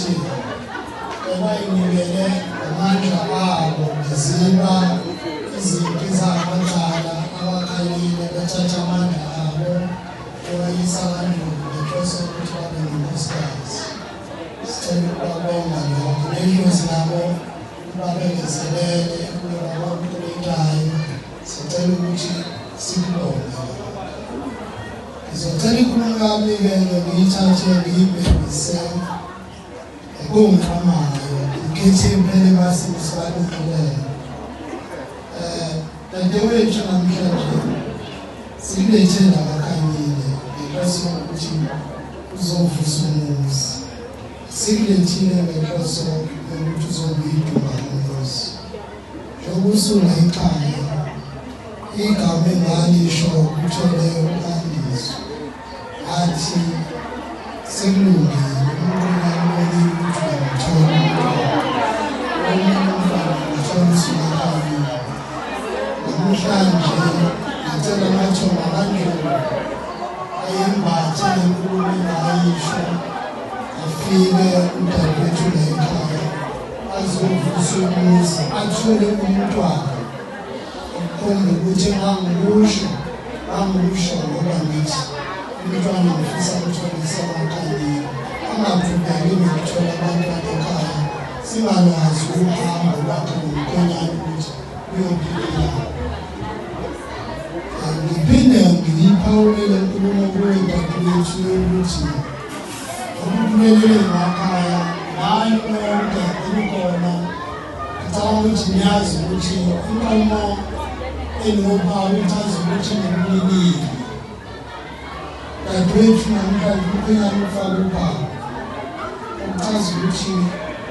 ukuthi bayinikele amandla abo beziba izinto ezabadala abakhayile bethatha amandla abo bayisa abantu ngenhloso yokuthi babe ngamaskhazi. Sicela ukubabonga lokho nenhloso nabo babekezelele ukuba bakulethayo. Sicela ukuthi sikubonge. Ngizocela ikhulumo yami-ke ngiyithathe ngiyibhekise kungqamayo ngikhethe impela emasisi balungileyo. Dadewethu namhlanje sikulethe labakhanyile ngenhloso yokuthi uzovusa umuzi. Sikulethile ngenhloso yokuthi uzobiduma umuzi. Njengoba usula ekhaya igama engalisho uthole ukandiso athi sekulungile umuntu ukuthi uthola namhlanje ngicela amathonga kanjalo ayembathe enkulu engayisho afike udadewethu la ekhaya azovusa umuzi athole umntwana ukhomba ukuthi angikusho ngoba ngithi umntwana ngifisa ukuthola isemakhaya angaqhubeki ngokuthola abantwana ekhaya singalwazi uhambo lwakhe ngomkhonyana ukuthi uyophila. Ngiphinde ngiyiphawulele inkulumo kuyodadewethu yokuthi ukuphumelela emakhaya nayo yonke ikhona. Ngicabanga ukuthi niyazi ukuthi inkomo enophawu itazi ukuthi ngikulilile. Dadewethu namhlanje umkhwenyana ufake uphawu uchaza ukuthi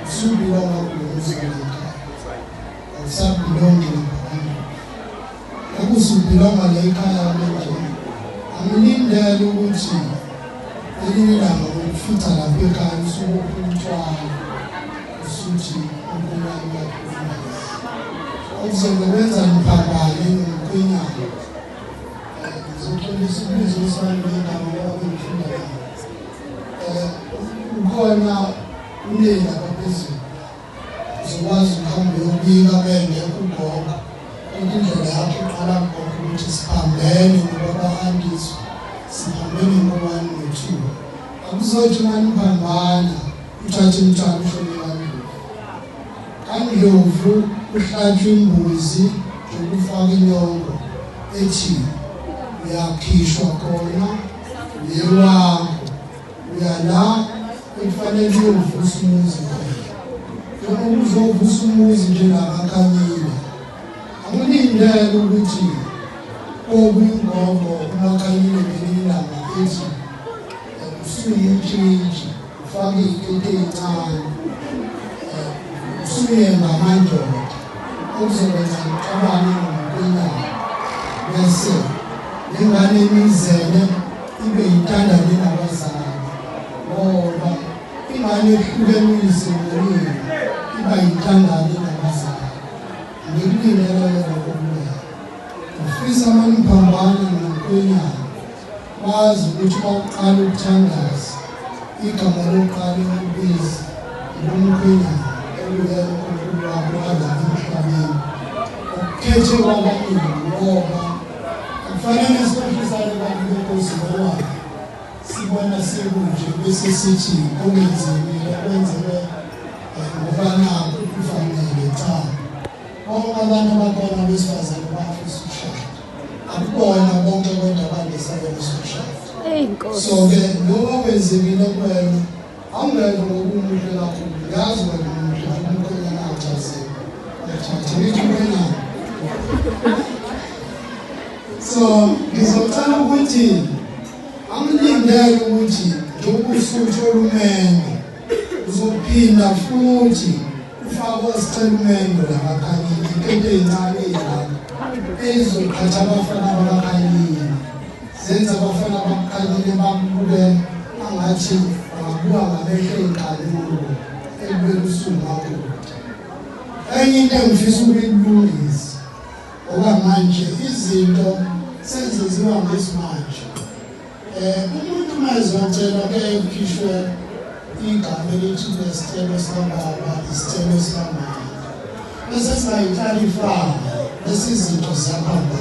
usubulonga kulomzimba awusabulongi lapha. Ukusubulonga la ekhaya manje angilindele ukuthi elinye ilanga ukufitha lapha ekhaya usukuphumthwana usuthi umkhwenyana uyaphuma. Ukuzokwenza niphambane nomkhwenyana ngizoxolisa ibizo lesibani ngegama labafunda ukhona unina baphezulu uzokwazi ukuhamba uyobika bengekho ugogo indlela yakho iqala ngokho ukuthi siphambene ngoba-andiswa siphambene ngo-1 no-2 akuzothi maniphambana uthathe umthwalo ushone kaNdlovu uhlatshwe imbuzi ngokufaka inyongo ethi uyakhishwa khona uyewakho uyala ekufanele uyovusa umuzi khona. Njengoba uzovusa umuzi njengabakhanyile akulindele ukuthi okuyingogo umakhanyile ngelinye ilanga ethi usuyintshintshi ufake iy'kete ey'ncane usuye ngamandoda okuzokwenza ngixabane ngomkhwenyana bese lengane emizele ibe yintandane nabazali ngoba ingane ehlukene uyisebelile iba yintandane nabazali. Ngikulindelele ngokubuya ufisa maniphambane nomkhwenyana wazi ukuthi bawuqala ukuthandaza igama lokuqala ukubiza lomkhwenyana elulelo uNkulunkulu wakho adala emhlabeni ukhethe kwabaningi ngoba kufanele sifisane abantu benkosi ngoba sibona sekunje bese sithi okenzekile kwenzeke ngoba nakho kufanele cha. Bonke abantu abakhona besifazane bafisa ukushada akubona bonke kodwa abanesabelo sokushada. So-ke lokho kwenzekile kuwena awungeke ngokumuhle kakhulu yazi wena umuhle umkhwenyana achazile so ngizocela ukuthi angilindele ukuthi njengoba usutho olumende uzophinda futhi ufake isicelo umendo labakhanyile into eyincane eyilapha ezizoqhatha abafana abakhanyile zenza abafana abakhanyile bakubukela angathi bangabuka ngamehlo ey'qalulo ekubeni usungakude. Enye into engifisa ukuyilungisa ngoba manje izinto sezenziwa ngesimanje. Umuntu uma ezotshelwa ke ekhishwe igama elithi nesicelo sikababa isicelo sikamama bese singayiklarify lezi zinto ziyahamba.